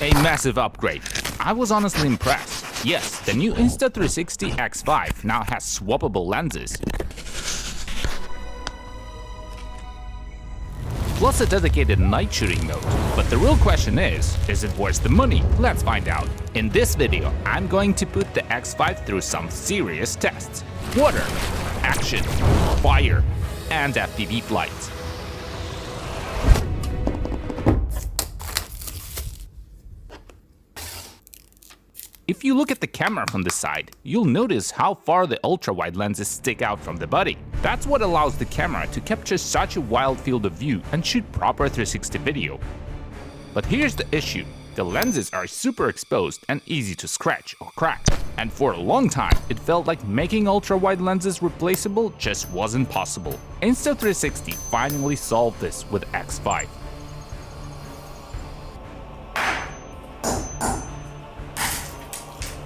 A massive upgrade. I was honestly impressed. Yes, the new Insta360 X5 now has swappable lenses. Plus a dedicated night shooting mode. But the real question is it worth the money? Let's find out. In this video, I'm going to put the X5 through some serious tests. Water, action, fire, and FPV flights. If you look at the camera from the side, you'll notice how far the ultra-wide lenses stick out from the body. That's what allows the camera to capture such a wide field of view and shoot proper 360 video. But here's the issue. The lenses are super exposed and easy to scratch or crack. And for a long time, it felt like making ultra-wide lenses replaceable just wasn't possible. Insta360 finally solved this with X5.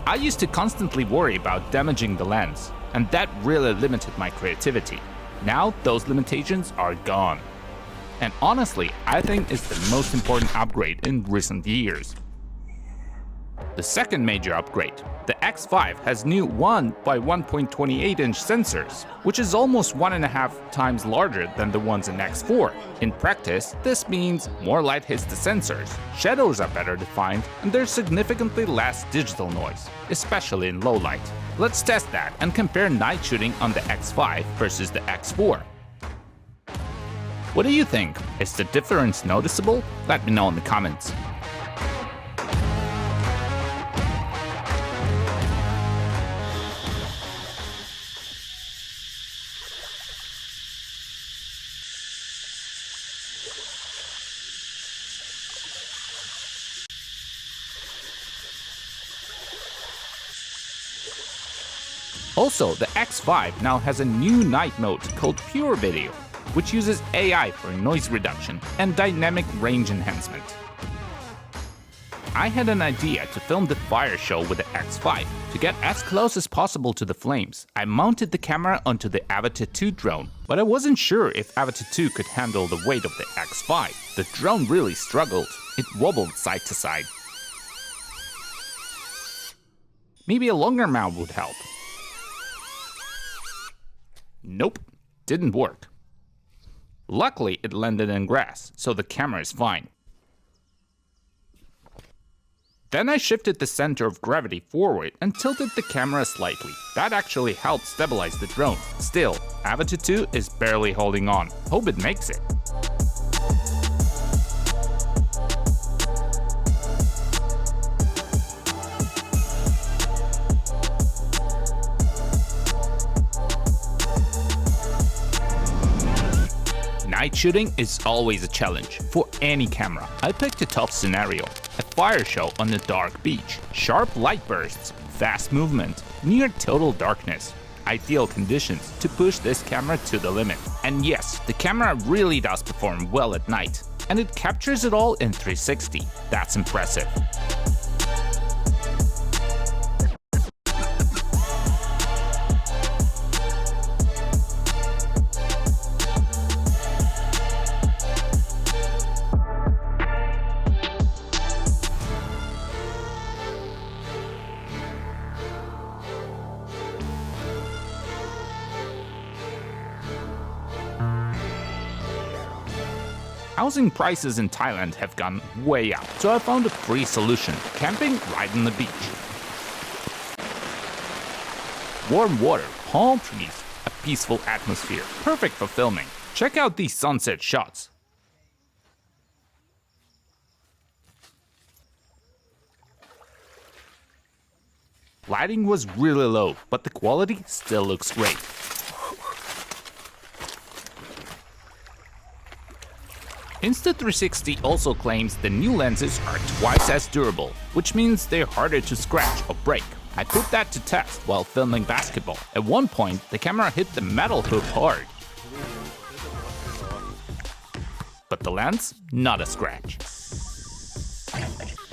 I used to constantly worry about damaging the lens, and that really limited my creativity. Now those limitations are gone. And honestly, I think it's the most important upgrade in recent years. The second major upgrade, the X5 has new 1 by 1.28 inch sensors, which is almost 1.5 times larger than the ones in X4. In practice, this means more light hits the sensors, shadows are better defined, and there's significantly less digital noise, especially in low light. Let's test that and compare night shooting on the X5 versus the X4. What do you think? Is the difference noticeable? Let me know in the comments. Also, the X5 now has a new night mode called Pure Video, which uses AI for noise reduction and dynamic range enhancement. I had an idea to film the fire show with the X5. To get as close as possible to the flames, I mounted the camera onto the Avatar 2 drone, but I wasn't sure if Avatar 2 could handle the weight of the X5. The drone really struggled. It wobbled side to side. Maybe a longer mount would help. Nope, didn't work. Luckily, it landed in grass, so the camera is fine. Then I shifted the center of gravity forward and tilted the camera slightly. That actually helped stabilize the drone. Still, Avatar 2 is barely holding on. Hope it makes it. Night shooting is always a challenge for any camera. I picked a tough scenario, a fire show on a dark beach. Sharp light bursts, fast movement, near total darkness. Ideal conditions to push this camera to the limit. And yes, the camera really does perform well at night. And it captures it all in 360. That's impressive. Housing prices in Thailand have gone way up, so I found a free solution: camping right on the beach. Warm water, palm trees, a peaceful atmosphere, perfect for filming. Check out these sunset shots. Lighting was really low, but the quality still looks great. Insta360 also claims the new lenses are twice as durable, which means they're harder to scratch or break. I put that to test while filming basketball. At one point, the camera hit the metal hoop hard. But the lens, not a scratch.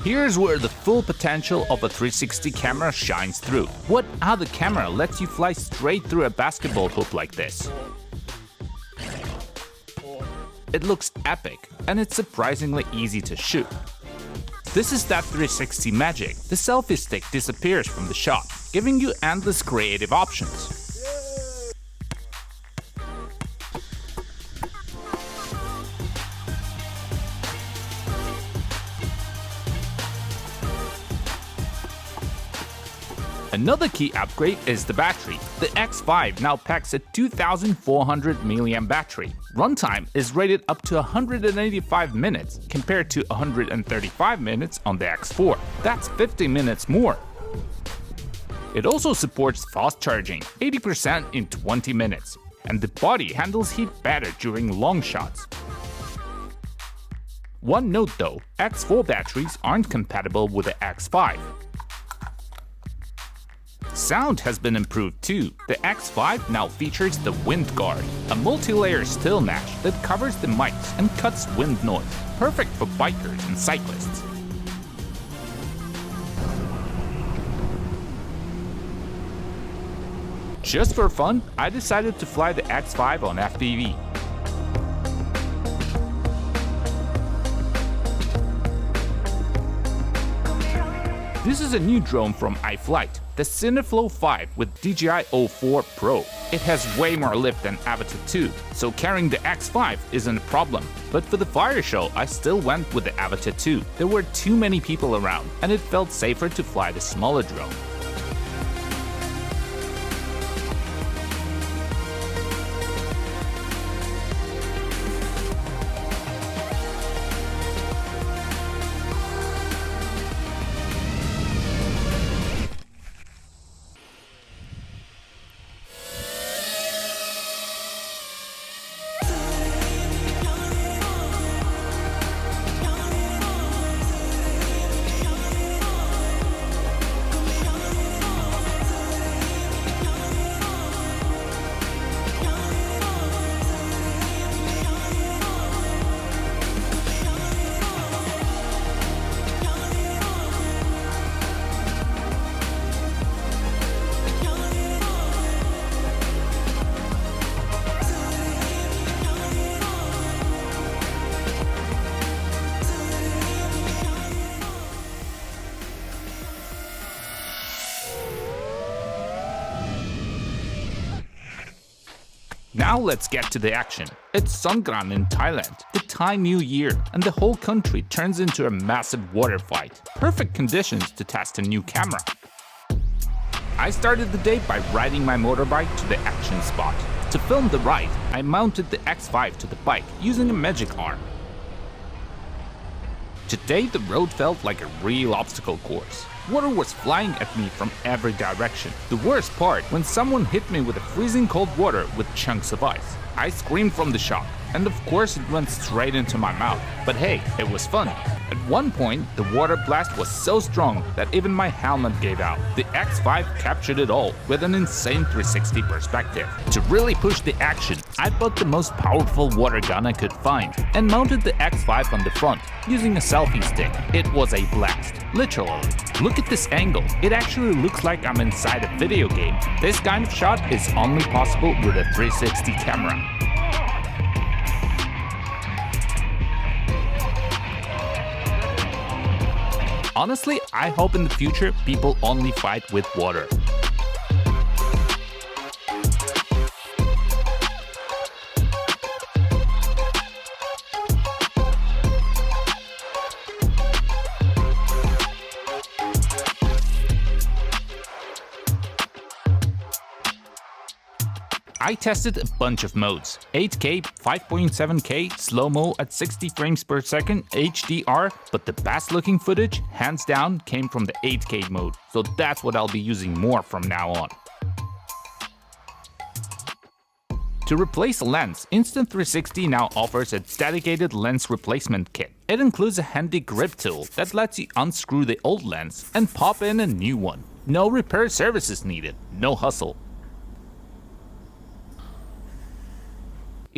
Here's where the full potential of a 360 camera shines through. What other camera lets you fly straight through a basketball hoop like this? It looks epic, and it's surprisingly easy to shoot. This is that 360 magic. The selfie stick disappears from the shot, giving you endless creative options. Another key upgrade is the battery. The X5 now packs a 2400 mAh battery. Runtime is rated up to 185 minutes compared to 135 minutes on the X4. That's 50 minutes more. It also supports fast charging, 80% in 20 minutes, and the body handles heat better during long shots. One note though, X4 batteries aren't compatible with the X5. Sound has been improved too. The X5 now features the Wind Guard, a multi-layer still mesh that covers the mics and cuts wind noise, perfect for bikers and cyclists. Just for fun, I decided to fly the X5 on FPV. This is a new drone from iFlight, the Cineflow 5 with DJI O4 Pro. It has way more lift than Avatar 2, so carrying the X5 isn't a problem. But for the fire show, I still went with the Avatar 2. There were too many people around, and it felt safer to fly the smaller drone. Now let's get to the action. It's Songkran in Thailand, the Thai New Year, and the whole country turns into a massive water fight. Perfect conditions to test a new camera. I started the day by riding my motorbike to the action spot. To film the ride, I mounted the X5 to the bike using a magic arm. Today the road felt like a real obstacle course. Water was flying at me from every direction. The worst part, when someone hit me with a freezing cold water with chunks of ice. I screamed from the shock, and of course it went straight into my mouth. But hey, it was fun. At one point, the water blast was so strong that even my helmet gave out. The X5 captured it all with an insane 360 perspective. To really push the action, I bought the most powerful water gun I could find and mounted the X5 on the front using a selfie stick. It was a blast, literally. Look at this angle, it actually looks like I'm inside a video game. This kind of shot is only possible with a 360 camera. Honestly, I hope in the future people only fight with water. I tested a bunch of modes: 8K, 5.7K, slow-mo at 60 frames per second, HDR, but the best looking footage, hands down, came from the 8K mode, so that's what I'll be using more from now on. To replace a lens, Insta360 now offers a dedicated lens replacement kit. It includes a handy grip tool that lets you unscrew the old lens and pop in a new one. No repair services needed, no hustle.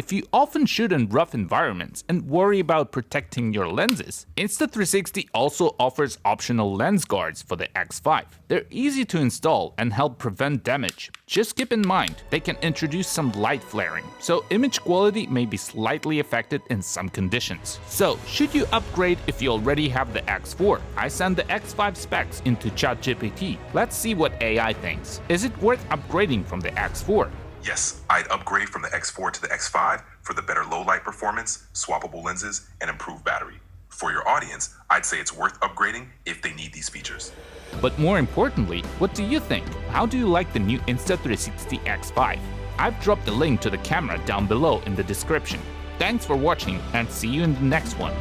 if you often shoot in rough environments and worry about protecting your lenses, Insta360 also offers optional lens guards for the X5. They're easy to install and help prevent damage. Just keep in mind, they can introduce some light flaring, so image quality may be slightly affected in some conditions. So, should you upgrade if you already have the X4? I sent the X5 specs into ChatGPT. Let's see what AI thinks. Is it worth upgrading from the X4? Yes, I'd upgrade from the X4 to the X5 for the better low light performance, swappable lenses, and improved battery. For your audience, I'd say it's worth upgrading if they need these features. But more importantly, what do you think? How do you like the new Insta360 X5? I've dropped the link to the camera down below in the description. Thanks for watching and see you in the next one.